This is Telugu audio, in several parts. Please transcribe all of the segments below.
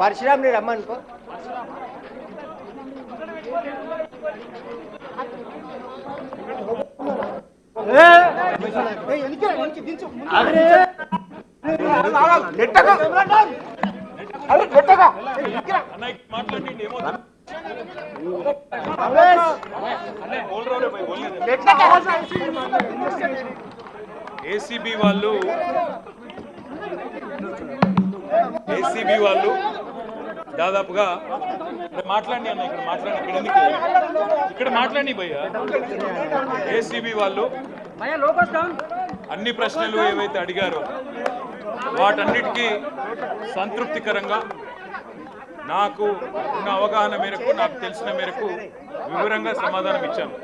పరశురామ్ని రమ్మనుకో. ఏసీబీ వాళ్ళు దాదాపుగా మాట్లాడి అన్న ఇక్కడ మాట్లాడి భయ్యా. ఏసీబీ వాళ్ళు అన్ని ప్రశ్నలు ఏవైతే అడిగారో వాటన్నిటికీ సంతృప్తికరంగా నాకు ఉన్న అవగాహన మేరకు, నాకు తెలిసిన మేరకు వివరంగా సమాధానం ఇచ్చాను.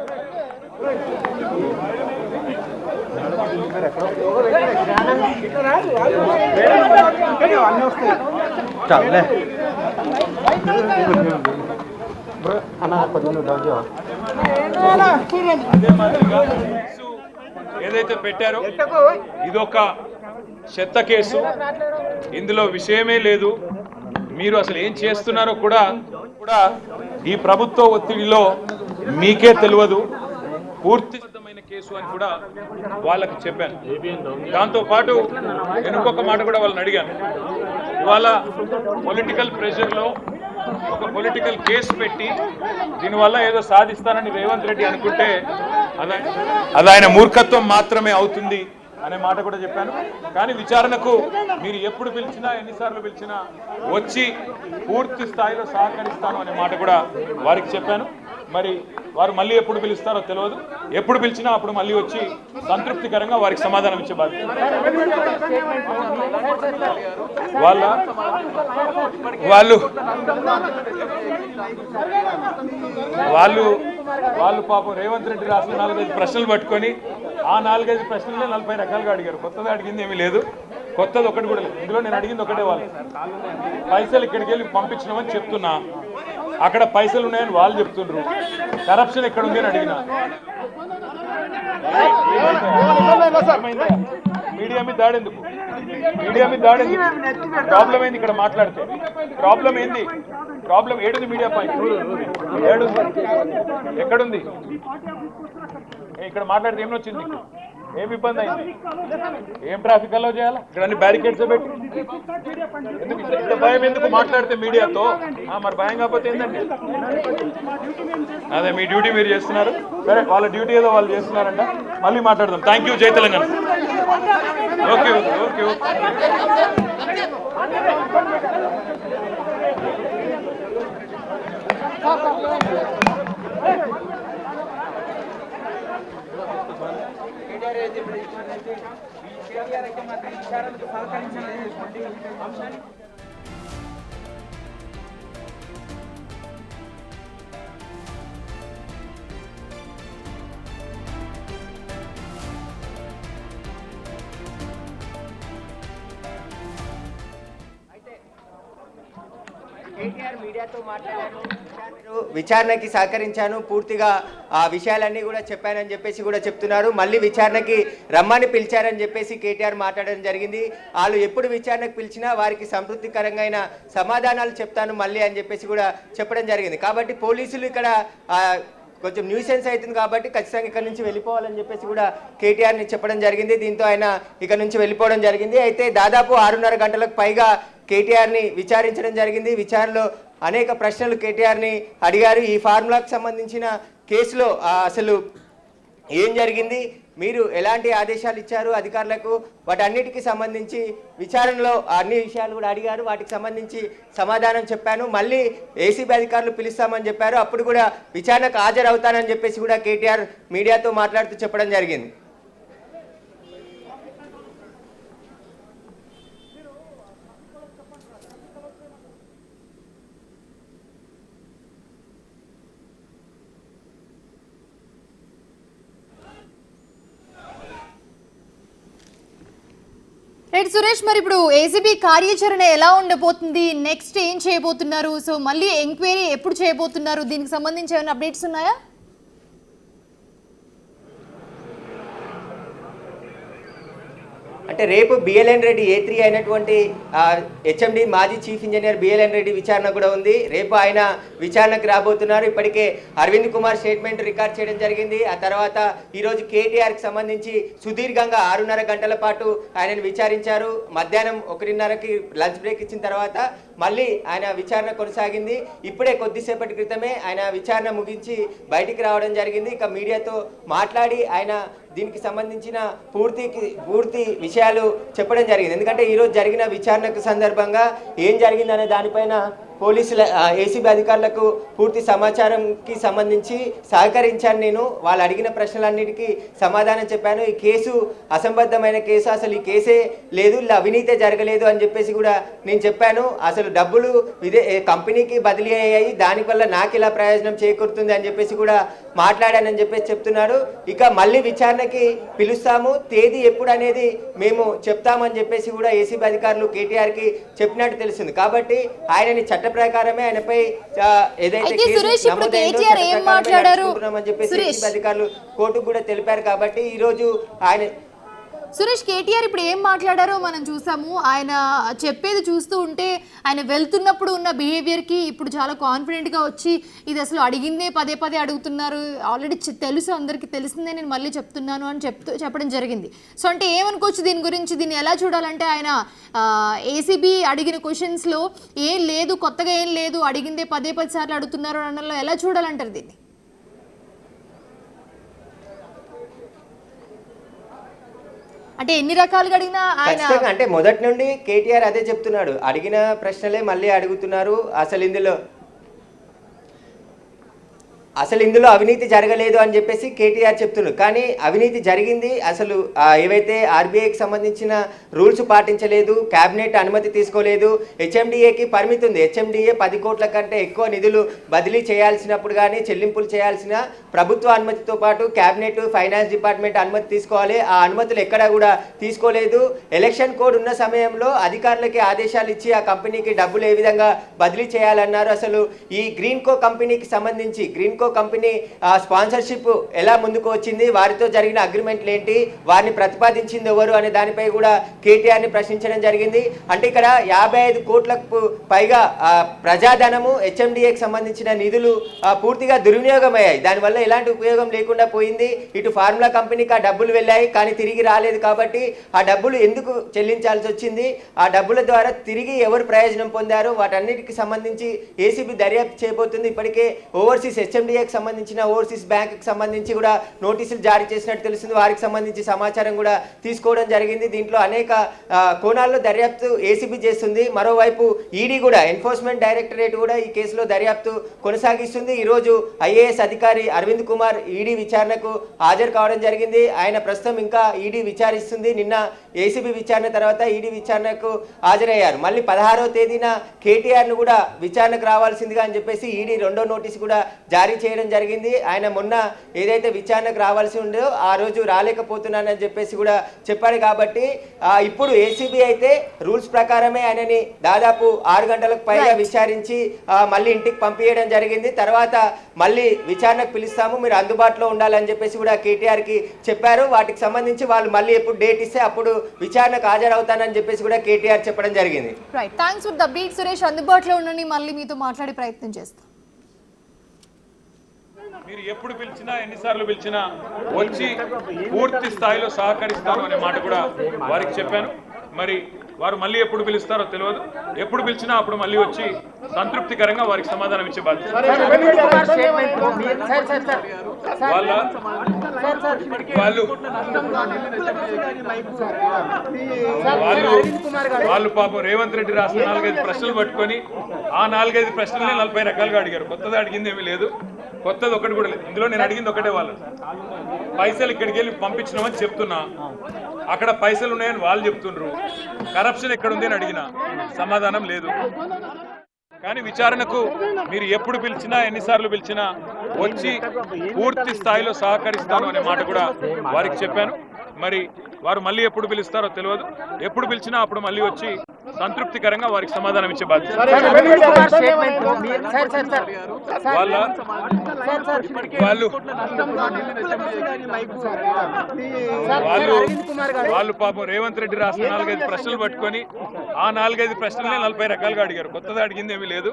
అదే మాదిరిగా ఏదైతే పెట్టారో ఇదొక చెత్త కేసు, ఇందులో విషయమే లేదు, మీరు అసలు ఏం చేస్తున్నారో కూడా ఈ ప్రభుత్వ ఒత్తిడిలో మీకే తెలియదు, పూర్తిబద్ధమైన కేసు అని కూడా వాళ్ళకి చెప్పాను. దాంతోపాటు ఇంకొక మాట కూడా వాళ్ళని అడిగాను. ఇవాళ పొలిటికల్ ప్రెషర్లో ఒక పొలిటికల్ కేసు పెట్టి దీనివల్ల ఏదో సాధిస్తానని రేవంత్ రెడ్డి అనుకుంటే అది ఆయన మూర్ఖత్వం మాత్రమే అవుతుంది అనే మాట కూడా చెప్పాను. కానీ విచారణకు మీరు ఎప్పుడు పిలిచినా, ఎన్నిసార్లు పిలిచినా వచ్చి పూర్తి స్థాయిలో సహకరిస్తాను అనే మాట కూడా వారికి చెప్పాను. మరి వారు మళ్ళీ ఎప్పుడు పిలుస్తారో తెలియదు, ఎప్పుడు పిలిచినా అప్పుడు మళ్ళీ వచ్చి సంతృప్తికరంగా వారికి సమాధానం ఇచ్చే బాధ్యత. వాళ్ళు పాపం రేవంత్ రెడ్డి రాసిన 4-5 ప్రశ్నలు పట్టుకొని ఆ 4-5 ప్రశ్నలే 40 రకాలుగా అడిగారు. కొత్తగా అడిగింది ఏమీ లేదు, కొత్తది ఒకటి కూడా లేదు. ఇందులో నేను అడిగింది ఒకటే, వాళ్ళు పైసలు ఇక్కడికి వెళ్ళి పంపించినామని చెప్తున్నా, అక్కడ పైసలు ఉన్నాయని వాళ్ళు చెప్తుండ్రు, కరప్షన్ ఎక్కడ ఉంది అని అడిగినా. మీడియా మీద దాడేందుకు? ప్రాబ్లం ఏంది? ఇక్కడ మాట్లాడితే ప్రాబ్లం ఏంది? ప్రాబ్లం ఏడుంది? మీడియా పాయింట్ ఏడుంది? ఎక్కడుంది? ఇక్కడ మాట్లాడితే ఏమి వచ్చింది? ఏమి ఇబ్బంది అయింది? ఏం ట్రాఫిక్ అలో చేయాలా? ఇక్కడ అన్ని బ్యారికేడ్స్ పెట్టి ఎందుకు ఇంత భయం? ఎందుకు మాట్లాడితే మీడియాతో? మరి భయం కాకపోతే ఏంటండి? అదే మీ డ్యూటీ మీరు చేస్తున్నారు, సరే, వాళ్ళ డ్యూటీ ఏదో వాళ్ళు చేస్తున్నారంట. మళ్ళీ మాట్లాడదాం. Thank you. జై Telangana. Okay okay okay okay. KTR మీడియాతో మాట్లాడారు, విచారణకి సహకరించాను, పూర్తిగా ఆ విషయాలన్నీ కూడా చెప్పానని చెప్పేసి కూడా చెప్తున్నారు. మళ్ళీ విచారణకి రమ్మని పిలిచారని చెప్పేసి కేటీఆర్ మాట్లాడడం జరిగింది. వాళ్ళు ఎప్పుడు విచారణకు పిలిచినా వారికి సంతృప్తికరంగా సమాధానాలు చెప్తాను మళ్ళీ అని చెప్పేసి కూడా చెప్పడం జరిగింది. కాబట్టి పోలీసులు ఇక్కడ కొంచెం న్యూసెన్స్ అవుతుంది కాబట్టి ఖచ్చితంగా ఇక్కడ నుంచి వెళ్ళిపోవాలని చెప్పేసి కూడా కేటీఆర్ని చెప్పడం జరిగింది. దీంతో ఆయన ఇక్కడ నుంచి వెళ్ళిపోవడం జరిగింది. అయితే దాదాపు 6:30 గంటలకు పైగా కేటీఆర్ని విచారించడం జరిగింది. విచారణలో అనేక ప్రశ్నలు కేటీఆర్ని అడిగారు. ఈ ఫార్ములాకు సంబంధించిన కేసులో అసలు ఏం జరిగింది, మీరు ఎలాంటి ఆదేశాలు ఇచ్చారు అధికారులకు, వాటన్నిటికీ సంబంధించి విచారణలో అన్ని విషయాలు కూడా అడిగారు. వాటికి సంబంధించి సమాధానం చెప్పాను. మళ్ళీ ఏసీబీ అధికారులు పిలుస్తామని చెప్పారు. అప్పుడు కూడా విచారణకు హాజరవుతానని చెప్పేసి కూడా కేటీఆర్ మీడియాతో మాట్లాడుతూ చెప్పడం జరిగింది. రైట్ సురేష్, మరి ఇప్పుడు ఏసీబీ కార్యాచరణ ఎలా ఉండబోతుంది, నెక్స్ట్ ఏం చేయబోతున్నారు, సో మళ్ళీ ఎంక్వైరీ ఎప్పుడు చేయబోతున్నారు, దీనికి సంబంధించి ఏమైనా అప్డేట్స్ ఉన్నాయా? అంటే రేపు బిఎల్ఎన్ రెడ్డి A3 అయినటువంటి హెచ్ఎండి మాజీ చీఫ్ ఇంజనీర్ బిఎల్ఎన్ రెడ్డి విచారణ కూడా ఉంది. రేపు ఆయన విచారణకు రాబోతున్నారు. ఇప్పటికే అరవింద్ కుమార్ స్టేట్మెంట్ రికార్డ్ చేయడం జరిగింది. ఆ తర్వాత ఈరోజు కేటీఆర్కి సంబంధించి సుదీర్ఘంగా 6.5 గంటల పాటు ఆయనను విచారించారు. మధ్యాహ్నం 1:30కి లంచ్ బ్రేక్ ఇచ్చిన తర్వాత మళ్ళీ ఆయన విచారణ కొనసాగింది. ఇప్పుడే కొద్దిసేపటి క్రితమే ఆయన విచారణ ముగించి బయటికి రావడం జరిగింది. ఇక మీడియాతో మాట్లాడి ఆయన దీనికి సంబంధించిన పూర్తి విషయాలు చెప్పడం జరిగింది. ఎందుకంటే ఈరోజు జరిగిన విచారణకు సందర్భంగా ఏం జరిగిందనే దానిపైన పోలీసుల ఏసీబీ అధికారులకు పూర్తి సమాచారంకి సంబంధించి సహకరించాను. నేను వాళ్ళు అడిగిన ప్రశ్నలన్నిటికీ సమాధానం చెప్పాను. ఈ కేసు అసంబద్ధమైన కేసు, అసలు ఈ కేసే లేదు, ఇలా అవినీతే జరగలేదు అని చెప్పేసి కూడా నేను చెప్పాను. అసలు డబ్బులు కంపెనీకి బదిలీ అయ్యాయి, దానివల్ల నాకు ఇలా ప్రయోజనం చేకూరుతుంది అని చెప్పేసి కూడా మాట్లాడానని చెప్పేసి చెప్తున్నాడు. ఇక మళ్ళీ విచారణకి పిలుస్తాము, తేదీ ఎప్పుడు అనేది మేము చెప్తామని చెప్పేసి కూడా ఏసీబీ అధికారులు కేటీఆర్కి చెప్పినట్టు తెలుస్తుంది. కాబట్టి ఆయనని చట్ట ప్రకారమే ఆయనపై ఏదైతే అధికారులు కోర్టుకు కూడా తెలిపారు. కాబట్టి ఈ రోజు ఆయన సురేష్ కేటీఆర్ ఇప్పుడు ఏం మాట్లాడారో మనం చూసాము. ఆయన చెప్పేది చూస్తూ ఉంటే ఆయన వెళ్తున్నప్పుడు ఉన్న బిహేవియర్కి ఇప్పుడు చాలా కాన్ఫిడెంట్గా వచ్చి ఇది అసలు అడిగిందే పదే అడుగుతున్నారు, ఆల్రెడీ తెలుసు, అందరికీ తెలిసిందే, నేను మళ్ళీ చెప్తున్నాను అని చెప్పడం జరిగింది. సో అంటే ఏమనుకోవచ్చు దీని గురించి? దీన్ని ఎలా చూడాలంటే ఆయన ఏసీబీ అడిగిన క్వశ్చన్స్లో ఏం లేదు, కొత్తగా ఏం లేదు, అడిగిందే 10 సార్లు అడుగుతున్నారు అనలో ఎలా చూడాలంటారు దీన్ని? అంటే ఎన్ని రకాలుగా అడిగినా ఆయన అంటే మొదటి నుండి కేటీఆర్ అదే చెప్తున్నాడు, అడిగిన ప్రశ్నలే మళ్ళీ అడుగుతున్నారు, అసలు ఇందులో అవినీతి జరగలేదు అని చెప్పేసి కేటీఆర్ చెప్తున్నారు. కానీ అవినీతి జరిగింది. అసలు ఏవైతే ఆర్బీఐకి సంబంధించిన రూల్స్ పాటించలేదు, క్యాబినెట్ అనుమతి తీసుకోలేదు, హెచ్ఎండిఏకి పరిమితి ఉంది. హెచ్ఎండిఏ 10 కోట్ల కంటే ఎక్కువ నిధులు బదిలీ చేయాల్సినప్పుడు కానీ చెల్లింపులు చేయాల్సిన ప్రభుత్వ అనుమతితో పాటు క్యాబినెట్, ఫైనాన్స్ డిపార్ట్మెంట్ అనుమతి తీసుకోవాలి. ఆ అనుమతులు ఎక్కడా కూడా తీసుకోలేదు. ఎలక్షన్ కోడ్ ఉన్న సమయంలో అధికారులకి ఆదేశాలు ఇచ్చి ఆ కంపెనీకి డబ్బులు ఏ విధంగా బదిలీ చేయాలన్నారు. అసలు ఈ గ్రీన్కో కంపెనీకి సంబంధించి గ్రీన్కో కంపెనీ స్పాన్సర్షిప్ ఎలా ముందుకు వచ్చింది, వారితో జరిగిన అగ్రిమెంట్లు ఏంటి, వారిని ప్రతిపాదించింది ఎవరు అనే దానిపై కూడా కేటీఆర్ని ప్రశ్నించడం జరిగింది. అంటే ఇక్కడ 55 కోట్లకు పైగా ప్రజాధనము, హెచ్ఎండిఏకి సంబంధించిన నిధులు పూర్తిగా దుర్వినియోగమయ్యాయి. దానివల్ల ఎలాంటి ఉపయోగం లేకుండా పోయింది. ఇటు ఫార్ములా కంపెనీకి ఆ డబ్బులు వెళ్ళాయి, కానీ తిరిగి రాలేదు. కాబట్టి ఆ డబ్బులు ఎందుకు చెల్లించాల్సి వచ్చింది, ఆ డబ్బుల ద్వారా తిరిగి ఎవరు ప్రయోజనం పొందారు, వాటన్నిటికి సంబంధించి ఏసీబీ దర్యాప్తు చేయబోతుంది. ఇప్పటికే ఓవర్సీస్ హెచ్ఎండిఏకి సంబంధించిన ఓవర్సీస్ బ్యాంకుకి సంబంధించి కూడా నోటీసులు జారీ చేసినట్టు తెలుస్తుంది. వారికి సంబంధించి సమాచారం కూడా తీసుకోవడం జరిగింది. దీంట్లో అనేక కోణాల్లో దర్యాప్తు ఏసీబీ చేస్తుంది. మరోవైపు ఈడీ కూడా, ఎన్ఫోర్స్మెంట్ డైరెక్టరేట్ కూడా ఈ కేసులో దర్యాప్తు కొనసాగిస్తుంది. ఈరోజు ఐఏఎస్ అధికారి అరవింద్ కుమార్ ఈడీ విచారణకు హాజరు కావడం జరిగింది. ఆయన ప్రస్తుతం ఇంకా ఈడీ విచారిస్తుంది. నిన్న ఏసీబీ విచారణ తర్వాత ఈడీ విచారణకు హాజరయ్యారు. మళ్ళీ 16వ తేదీన కేటీఆర్ను కూడా విచారణకు రావాల్సిందిగా అని చెప్పేసి ఈడీ 2వ నోటీసు కూడా జారీ చేయడం జరిగింది. ఆయన మొన్న ఏదైతే విచారణకు రావాల్సి ఉందో ఆ రోజు రాలేకపోతున్నానని చెప్పేసి కూడా చెప్పాడు. కాబట్టి ఇప్పుడు ఏసీబీ అయితే రూల్స్ ప్రకారమే ఆయనని దాదాపు 6 గంటలకు పైగా విచారించి మళ్ళీ ఇంటికి పంపించడం జరిగింది. తర్వాత మళ్ళీ విచారణకు పిలుస్తాము, మీరు అందుబాటులో ఉండాలని చెప్పేసి కూడా కేటీఆర్కి చెప్పారు. వాటికి సంబంధించి వాళ్ళు మళ్ళీ ఎప్పుడు డేట్ ఇస్తే అప్పుడు విచారణకు హాజరవుతానని చెప్పేసి కూడా కేటీఆర్ చెప్పడం జరిగింది. Right, thanks for the beat Suresh. అందుబాటులో ఉండండి, మళ్ళీ మీతో మాట్లాడే ప్రయత్నం చేస్తాం. మీరు ఎప్పుడు పిలిచినా, ఎన్నిసార్లు పిలిచినా వచ్చి పూర్తి స్థాయిలో సహకరిస్తాను అనే మాట కూడా వారికి చెప్పాను. మరి వారు మళ్ళీ ఎప్పుడు పిలుస్తారో తెలియదు. ఎప్పుడు పిలిచినా అప్పుడు మళ్ళీ వచ్చి సంతృప్తికరంగా వారికి సమాధానం ఇచ్చే బాధ్యత. వాళ్ళు పాపం రేవంత్ రెడ్డి రాసిన 4-5 ప్రశ్నలు పట్టుకొని ఆ 4-5 ప్రశ్నలనే 40 రకాలుగా అడిగారు. కొత్తగా అడిగింది ఏమీ లేదు, కొత్తది ఒకటి కూడా లేదు. ఇందులో నేను అడిగింది ఒకటే, వాళ్ళు పైసలు ఇక్కడికి వెళ్ళి పంపించినామని చెప్తున్నా, అక్కడ పైసలు ఉన్నాయని వాళ్ళు చెప్తుండ్రు, కరప్షన్ ఎక్కడుంది అని అడిగినా సమాధానం లేదు. కానీ విచారణకు మీరు ఎప్పుడు పిలిచినా, ఎన్నిసార్లు పిలిచినా వచ్చి పూర్తి స్థాయిలో సహకరిస్తాను అనే మాట కూడా వారికి చెప్పాను. మరి వారు మళ్ళీ ఎప్పుడు పిలుస్తారో తెలియదు. ఎప్పుడు పిలిచినా అప్పుడు మళ్ళీ వచ్చి సంతృప్తికరంగా వారికి సమాధానం ఇచ్చే బాధ్యత. వాళ్ళు పాపం రేవంత్ రెడ్డి రాసిన 4-5 ప్రశ్నలు పట్టుకొని ఆ 4-5 ప్రశ్నలనే 40 రకాలుగా అడిగారు. కొత్తది అడిగింది ఏమీ లేదు,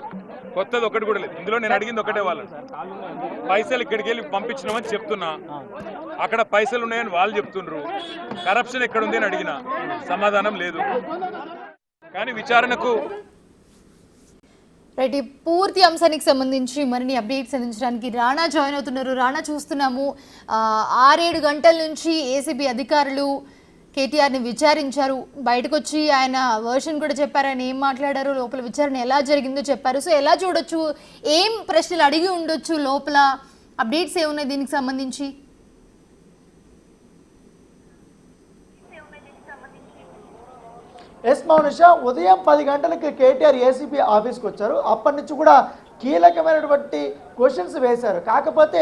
కొత్తది ఒకటి కూడా లేదు. ఇందులో నేను అడిగింది ఒకటే, వాళ్ళని పైసలు ఇక్కడికి వెళ్ళి పంపించినామని చెప్తున్నా, అక్కడ పైసలు ఉన్నాయని వాళ్ళు చెప్తుండ్రు. కరప్షన్ ఎక్కడ ఉంది అని అడిగినా సమాధానం లేదు. కానీ విచారణకు రైట్, ఈ పూర్తి అంశానికి సంబంధించి మరిన్ని అప్డేట్స్ అందించడానికి రాణా జాయిన్ అవుతున్నారు. రాణా, చూస్తున్నాము 6-7 గంటల నుంచి ఏసీబీ అధికారులు కేటీఆర్ని విచారించారు. బయటకు వచ్చి ఆయన వర్షన్ కూడా చెప్పారు, ఆయన ఏం మాట్లాడారు, లోపల విచారణ ఎలా జరిగిందో చెప్పారు. సో ఎలా చూడొచ్చు, ఏం ప్రశ్నలు అడిగి ఉండొచ్చు, లోపల అప్డేట్స్ ఏమున్నాయి దీనికి సంబంధించి? ఎస్ మౌనిష, ఉదయం 10 గంటలకు కేటీఆర్ ఏసీబీ ఆఫీస్కి వచ్చారు. అప్పటి నుంచి కూడా కీలకమైనటువంటి క్వశ్చన్స్ వేశారు. కాకపోతే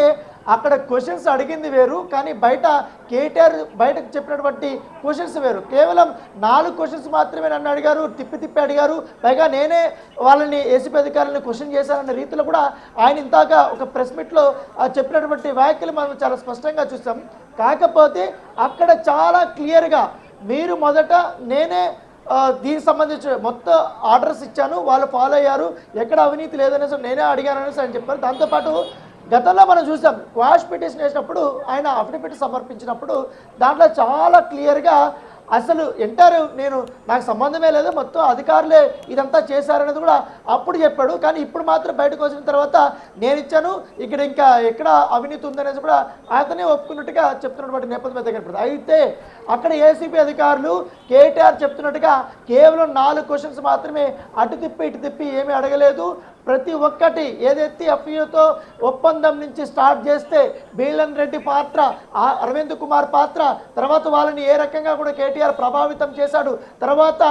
అక్కడ క్వశ్చన్స్ అడిగింది వేరు, కానీ బయట కేటీఆర్ బయటకు చెప్పినటువంటి క్వశ్చన్స్ వేరు. కేవలం 4 క్వశ్చన్స్ మాత్రమే నన్ను అడిగారు, తిప్పి అడిగారు. పైగా నేనే వాళ్ళని ఏసీబీ అధికారులను క్వశ్చన్ చేశారన్న రీతిలో కూడా ఆయన ఇంతాక ఒక ప్రెస్ మీట్లో చెప్పినటువంటి వ్యాఖ్యలు మనం చాలా స్పష్టంగా చూసాం. కాకపోతే అక్కడ చాలా క్లియర్గా మీరు మొదట నేనే దీనికి సంబంధించి మొత్తం ఆర్డర్స్ ఇచ్చాను, వాళ్ళు ఫాలో అయ్యారు, ఎక్కడ అవినీతి లేదనేసి నేనే అడిగాను అనేసి ఆయన చెప్పారు. దాంతోపాటు గతంలో మనం చూసాం, క్వాష్ పిటిషన్ వేసినప్పుడు ఆయన అఫిడవిట్ సమర్పించినప్పుడు దాంట్లో చాలా క్లియర్గా అసలు ఎంటారు నాకు సంబంధమే లేదు, మొత్తం అధికారులే ఇదంతా చేశారనేది కూడా అప్పుడు చెప్పాడు. కానీ ఇప్పుడు మాత్రం బయటకు వచ్చిన తర్వాత నేను ఇచ్చాను, ఇక్కడ ఇంకా ఎక్కడ అవినీతి ఉందనేసి కూడా అతనే ఒప్పుకున్నట్టుగా చెప్తున్నటువంటి నేపథ్యం దగ్గర. అయితే అక్కడ ఏసీబీ అధికారులు కేటీఆర్ చెప్తున్నట్టుగా కేవలం 4 క్వశ్చన్స్ మాత్రమే అటు తిప్పి ఇటు తిప్పి ఏమీ అడగలేదు. ప్రతి ఒక్కటి ఏదైతే ఎఫ్ఈఓతో ఒప్పందం నుంచి స్టార్ట్ చేస్తే బీలన్ రెడ్డి పాత్ర, అరవింద్ కుమార్ పాత్ర, తర్వాత వాళ్ళని ఏ రకంగా కూడా కేటీఆర్ ప్రభావితం చేశాడు, తర్వాత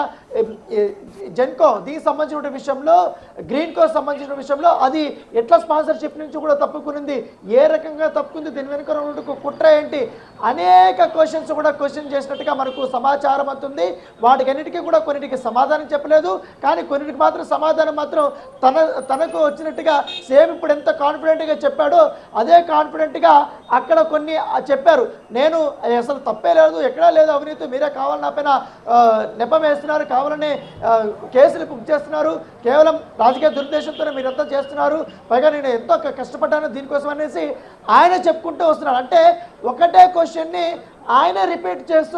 జెన్కో దీనికి సంబంధించిన విషయంలో, గ్రీన్ కో సంబంధించిన విషయంలో అది ఎట్లా స్పాన్సర్షిప్ నుంచి కూడా తప్పుకునింది, ఏ రకంగా తప్పుకుంది, దీని వెనుక కుట్ర ఏంటి, అనేక క్వశ్చన్స్ కూడా క్వశ్చన్ చేసినట్టుగా మనకు సమాచారం అవుతుంది. వాటికన్నిటికీ కూడా కొన్నిటికి సమాధానం చెప్పలేదు, కానీ కొన్నిటికి మాత్రం సమాధానం మాత్రం తనకు వచ్చినట్టుగా సేమ్ ఇప్పుడు ఎంత కాన్ఫిడెంట్గా చెప్పాడో అదే కాన్ఫిడెంట్గా అక్కడ కొన్ని చెప్పారు. నేను అసలు తప్పే లేదు, ఎక్కడా లేదు అవినీతి, మీరే కావాలని నా పైన నెపం వేస్తున్నారు, కావాలనే కేసులు బుక్ చేస్తున్నారు, కేవలం రాజకీయ దురుద్దేశంతోనే మీరంతా చేస్తున్నారు, పైగా నేను ఎంతో కష్టపడ్డాను దీనికోసం అనేసి ఆయన చెప్పుకుంటూ వస్తున్నారు. అంటే ఒకటే క్వశ్చన్ని ఆయన రిపీట్ చేస్తూ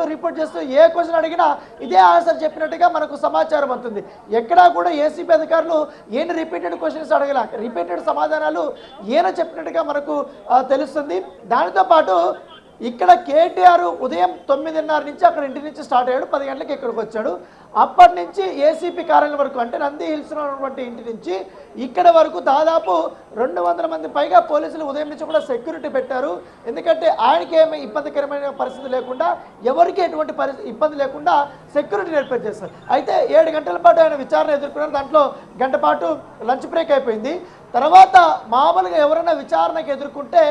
ఏ క్వశ్చన్ అడిగినా ఇదే ఆన్సర్ చెప్పినట్టుగా మనకు సమాచారం అవుతుంది. ఎక్కడా కూడా ఏసీబీ అధికారులు ఈయన రిపీటెడ్ క్వశ్చన్స్ అడగల, రిపీటెడ్ సమాధానాలు ఈయన చెప్పినట్టుగా మనకు తెలుస్తుంది. దానితో పాటు ఇక్కడ కేటీఆర్ ఉదయం 9:30 నుంచి అక్కడ ఇంటి నుంచి స్టార్ట్ అయ్యాడు, 10 గంటలకు ఇక్కడికి వచ్చాడు. అప్పటి నుంచి ఏసీపీ కార్యాలయం వరకు, అంటే నంది హిల్స్లో ఉన్నటువంటి ఇంటి నుంచి ఇక్కడ వరకు దాదాపు 200 మంది పైగా పోలీసులు ఉదయం నుంచి కూడా సెక్యూరిటీ పెట్టారు. ఎందుకంటే ఆయనకి ఏమి ఇబ్బందికరమైన పరిస్థితి లేకుండా, ఎవరికి ఎటువంటి ఇబ్బంది లేకుండా సెక్యూరిటీ ఏర్పాటు చేస్తారు. అయితే 7 గంటల పాటు ఆయన విచారణ ఎదుర్కొన్నారు. దాంట్లో గంట పాటు లంచ్ బ్రేక్ అయిపోయింది. తర్వాత మామూలుగా ఎవరైనా విచారణకు ఎదుర్కొంటే